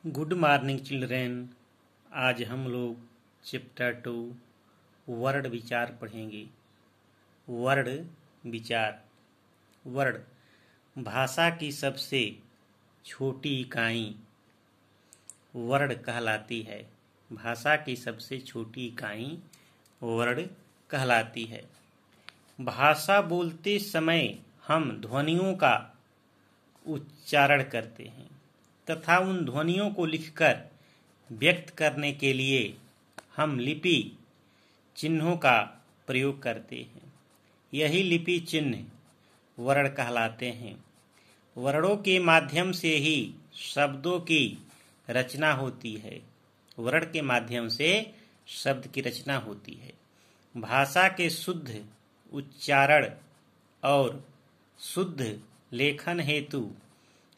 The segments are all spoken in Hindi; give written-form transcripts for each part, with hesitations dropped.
Good morning children. आज हम लोग चैप्टर 2 वर्ड विचार पढ़ेंगे। वर्ड विचार। वर्ड भाषा की सबसे छोटी इकाई वर्ड कहलाती है। भाषा की सबसे छोटी इकाई वर्ड कहलाती है। भाषा बोलते समय हम ध्वनियों का उच्चारण करते हैं तथा उन ध्वनियों को लिखकर व्यक्त करने के लिए हम लिपि चिन्हों का प्रयोग करते हैं। यही लिपि चिन्ह वर्ण कहलाते हैं। वर्णों के माध्यम से ही शब्दों की रचना होती है। वर्ण के माध्यम से शब्द की रचना होती है। भाषा के शुद्ध उच्चारण और शुद्ध लेखन हेतु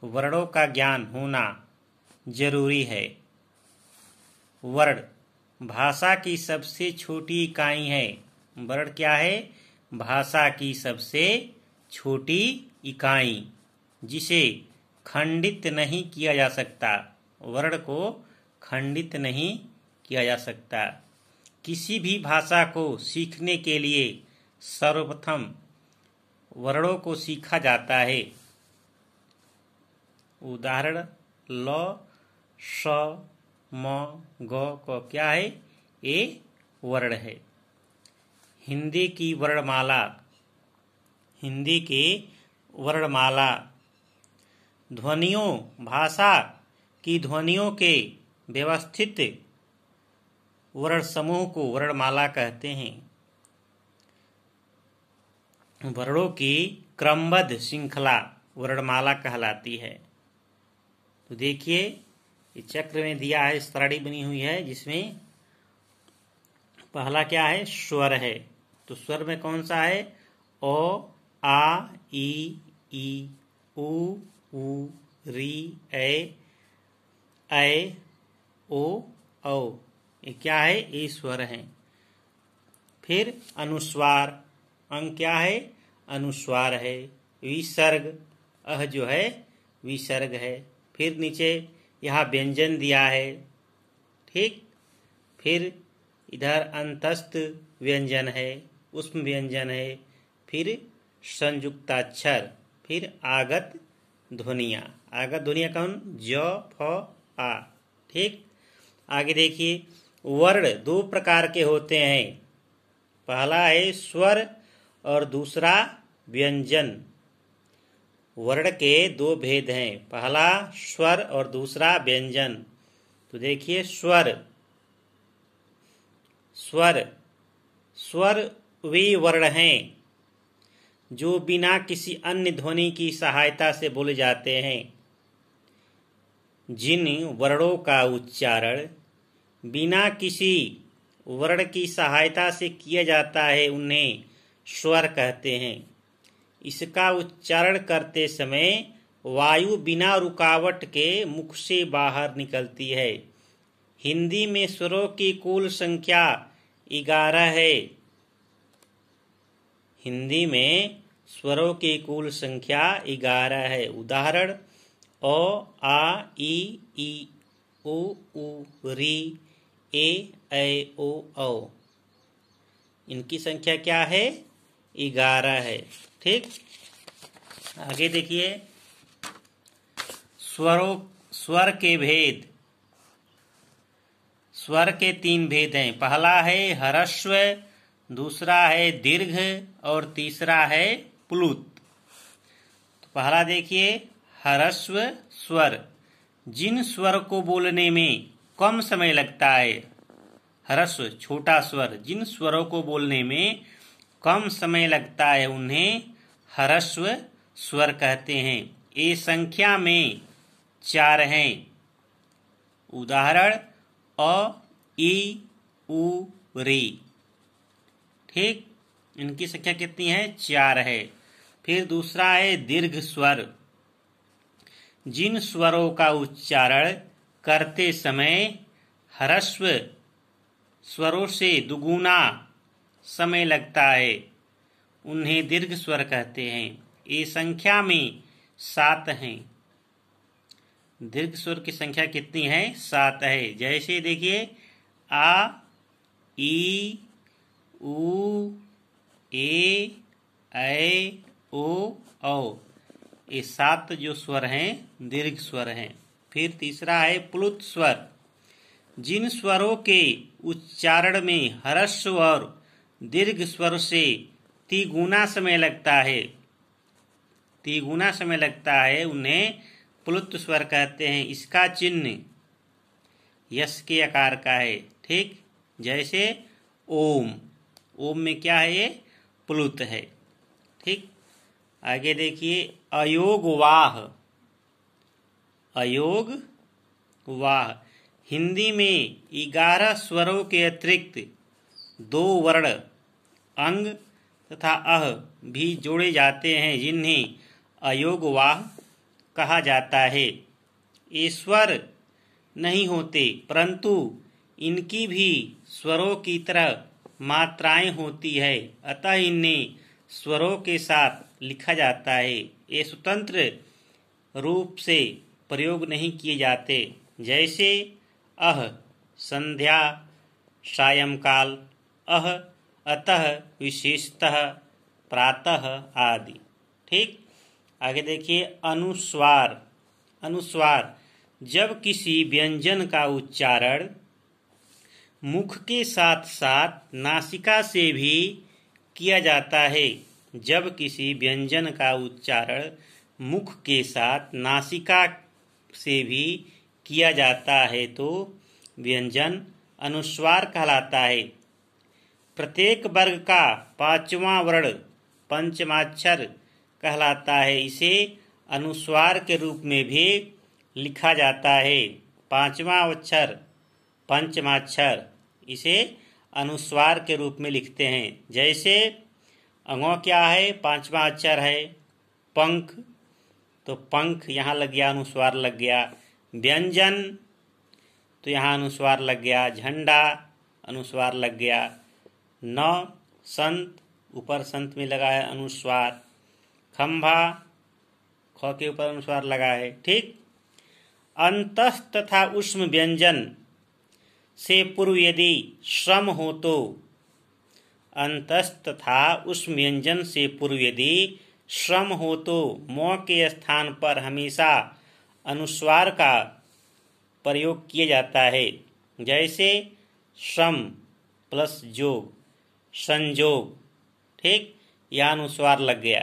वर्णों का ज्ञान होना जरूरी है। वर्ण भाषा की सबसे छोटी इकाई है। वर्ण क्या है? भाषा की सबसे छोटी इकाई, जिसे खंडित नहीं किया जा सकता। वर्ण को खंडित नहीं किया जा सकता। किसी भी भाषा को सीखने के लिए सर्वप्रथम वर्णों को सीखा जाता है। उदाहरण ल, श, म, ग को क्या है? ये वर्ण है। हिंदी की वर्णमाला। हिंदी की वर्णमाला ध्वनियों भाषा की ध्वनियों के व्यवस्थित वर्ण समूह को वर्णमाला कहते हैं। वर्णों की क्रमबद्ध श्रृंखला वर्णमाला कहलाती है। तो देखिए, इस चक्र में दिया है, सरणी बनी हुई है, जिसमें पहला क्या है? स्वर है। तो स्वर में कौन सा है? ओ, आ, ई, उ, री, ऐ, ओ, औ। ये क्या है? ये स्वर है। फिर अनुस्वार। अंग क्या है? अनुस्वार है। विसर्ग, अह जो है विसर्ग है। फिर नीचे यहाँ व्यंजन दिया है। ठीक। फिर इधर अंतस्थ व्यंजन है, उष्म व्यंजन है, फिर संयुक्ताक्षर, फिर आगत ध्वनियाँ। आगत ध्वनियाँ कौन? ज, फ, आ। ठीक। आगे देखिए, वर्ण दो प्रकार के होते हैं। पहला है स्वर और दूसरा व्यंजन। वर्ण के दो भेद हैं, पहला स्वर और दूसरा व्यंजन। तो देखिए, स्वर। स्वर स्वर वे वर्ण हैं जो बिना किसी अन्य ध्वनि की सहायता से बोले जाते हैं। जिन वर्णों का उच्चारण बिना किसी वर्ण की सहायता से किया जाता है उन्हें स्वर कहते हैं। इसका उच्चारण करते समय वायु बिना रुकावट के मुख से बाहर निकलती है। हिंदी में स्वरों की कुल संख्या 11 है। हिंदी में स्वरों की कुल संख्या 11 है। उदाहरण अ, आ, ई, उ, री, ऐ, ओ, औ। इनकी संख्या क्या है? 11 है। ठीक। आगे देखिए, स्वर के भेद। स्वर के 3 भेद हैं। पहला है ह्रस्व, दूसरा है दीर्घ और तीसरा है प्लुत। तो पहला देखिए, ह्रस्व स्वर। जिन स्वर को बोलने में कम समय लगता है, ह्रस्व छोटा स्वर, जिन स्वरों को बोलने में कम समय लगता है उन्हें ह्रस्व स्वर कहते हैं। ये संख्या में 4 हैं। उदाहरण अ, ई, उ, री। ठीक। इनकी संख्या कितनी है? 4 है। फिर दूसरा है दीर्घ स्वर। जिन स्वरों का उच्चारण करते समय ह्रस्व स्वरों से दुगुना समय लगता है उन्हें दीर्घ स्वर कहते हैं। ये संख्या में 7 हैं। दीर्घ स्वर की संख्या कितनी है? 7 है। जैसे देखिए आ, ई, उ, ए, ऐ, ओ, औ, ये 7 जो स्वर हैं दीर्घ स्वर हैं। फिर तीसरा है प्लुत स्वर। जिन स्वरों के उच्चारण में ह्रस्व और दीर्घ स्वर से तिगुना समय लगता है उन्हें प्लुत स्वर कहते हैं। इसका चिन्ह यश के आकार का है। ठीक, जैसे ओम, ओम में क्या है? ये प्लुत है। ठीक, आगे देखिए अयोगवाह। अयोगवाह हिंदी में 11 स्वरों के अतिरिक्त 2 वर्ण अंग तथा अह भी जोड़े जाते हैं, जिन्हें अयोगवाह कहा जाता है। ये स्वर नहीं होते, परंतु इनकी भी स्वरों की तरह मात्राएं होती है, अतः इन्हें स्वरों के साथ लिखा जाता है। ये स्वतंत्र रूप से प्रयोग नहीं किए जाते। जैसे अह संध्या, सायंकाल, अह अतः, विशेषतः, प्रातः आदि। ठीक, आगे देखिए अनुस्वार। अनुस्वार जब किसी व्यंजन का उच्चारण मुख के साथ साथ नासिका से भी किया जाता है। जब किसी व्यंजन का उच्चारण मुख के साथ नासिका से भी किया जाता है तो व्यंजन अनुस्वार कहलाता है। प्रत्येक वर्ग का 5वां वर्ण पंचमाक्षर कहलाता है। इसे अनुस्वार के रूप में भी लिखा जाता है। 5वां अक्षर पंचमाक्षर, इसे अनुस्वार के रूप में लिखते हैं। जैसे अंगों क्या है? 5वां अक्षर है पंख, तो पंख यहाँ लग गया, अनुस्वार लग गया। व्यंजन तो यहाँ अनुस्वार लग गया। झंडा अनुस्वार लग गया। न संत, ऊपर संत में लगा है अनुस्वार। खंभा, ख के ऊपर अनुस्वार लगा है। ठीक, अंतस तथा उष्म व्यंजन से पूर्व यदि श्रम हो तो, अंतस तथा उष्म व्यंजन से पूर्व यदि श्रम हो तो म के स्थान पर हमेशा अनुस्वार का प्रयोग किया जाता है। जैसे श्रम प्लस जोग, संजोग। ठीक, यह अनुस्वार लग गया।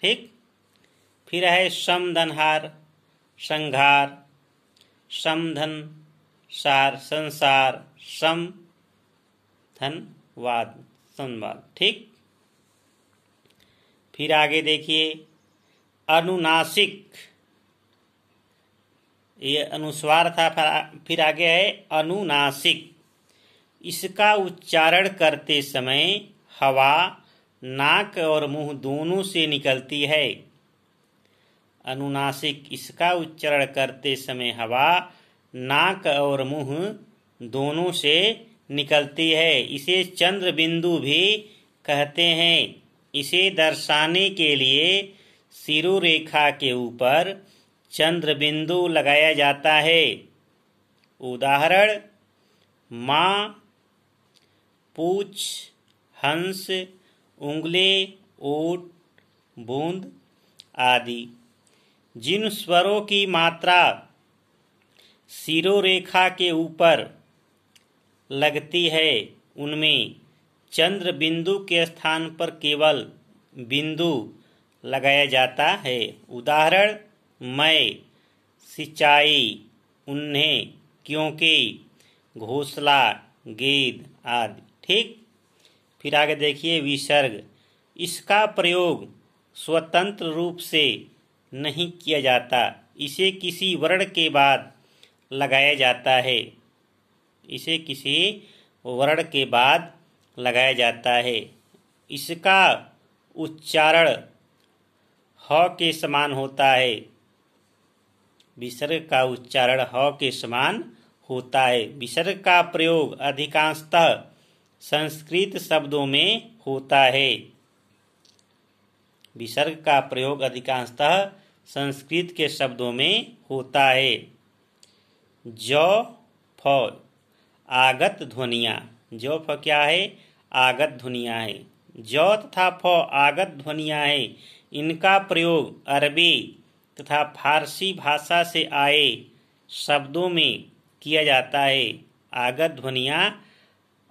ठीक, फिर है समधनहार, संघार, समधन सार, संसार, सम धनवाद, संवाद। ठीक, फिर आगे देखिए अनुनासिक, ये अनुस्वार था। फिर आगे है अनुनासिक। इसका उच्चारण करते समय हवा नाक और मुंह दोनों से निकलती है। अनुनासिक, इसका उच्चारण करते समय हवा नाक और मुंह दोनों से निकलती है। इसे चंद्र बिंदु भी कहते हैं। इसे दर्शाने के लिए शिरोरेखा के ऊपर चंद्र बिंदु लगाया जाता है। उदाहरण माँ, पूछ, हंस, उंगले, ओट, बूंद आदि। जिन स्वरों की मात्रा शिरोरेखा के ऊपर लगती है उनमें चंद्र बिंदु के स्थान पर केवल बिंदु लगाया जाता है। उदाहरण मैं, सिंचाई, उन्हें, क्योंकि, घोंसला, गेंद आदि। ठीक, फिर आगे देखिए विसर्ग। इसका प्रयोग स्वतंत्र रूप से नहीं किया जाता। इसे किसी वर्ण के बाद लगाया जाता है। इसे किसी वर्ण के बाद लगाया जाता है। इसका उच्चारण ह के समान होता है। विसर्ग का उच्चारण ह के समान होता है। विसर्ग का प्रयोग अधिकांशतः संस्कृत शब्दों में होता है। विसर्ग का प्रयोग अधिकांशतः संस्कृत के शब्दों में होता है। जौ फ आगत ध्वनियाँ। जौ फ क्या है? आगत ध्वनियाँ है। जौ तथा फ आगत ध्वनियाँ है। इनका प्रयोग अरबी तथा फारसी भाषा से आए शब्दों में किया जाता है। आगत ध्वनियाँ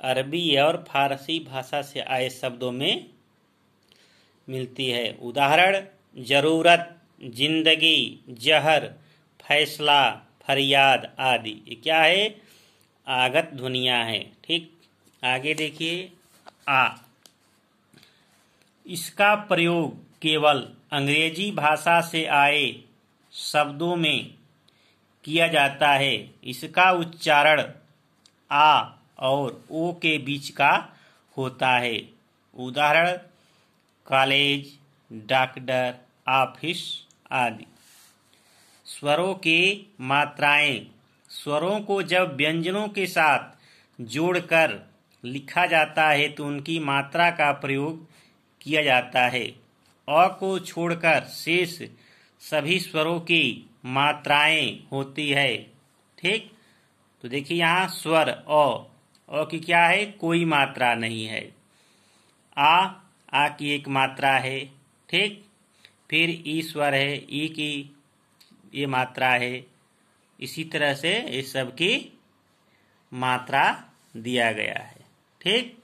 अरबी और फारसी भाषा से आए शब्दों में मिलती है। उदाहरण: जरूरत, जिंदगी, जहर, फैसला, फरियाद आदि। ये क्या है? आगत ध्वनियाँ हैं। ठीक, आगे देखिए। आ, इसका प्रयोग केवल अंग्रेजी भाषा से आए शब्दों में किया जाता है। इसका उच्चारण आ और ओ के बीच का होता है। उदाहरण: कॉलेज, डॉक्टर, ऑफिस आदि। स्वरों की मात्राएं। स्वरों को जब व्यंजनों के साथ जोड़कर लिखा जाता है तो उनकी मात्रा का प्रयोग किया जाता है। अ को छोड़कर शेष सभी स्वरों की मात्राएं होती है। ठीक, तो देखिए यहाँ स्वर अ की क्या है? कोई मात्रा नहीं है। आ की एक मात्रा है। ठीक, फिर ई स्वर है, ई की ये मात्रा है। इसी तरह से इस सब की मात्रा दिया गया है। ठीक।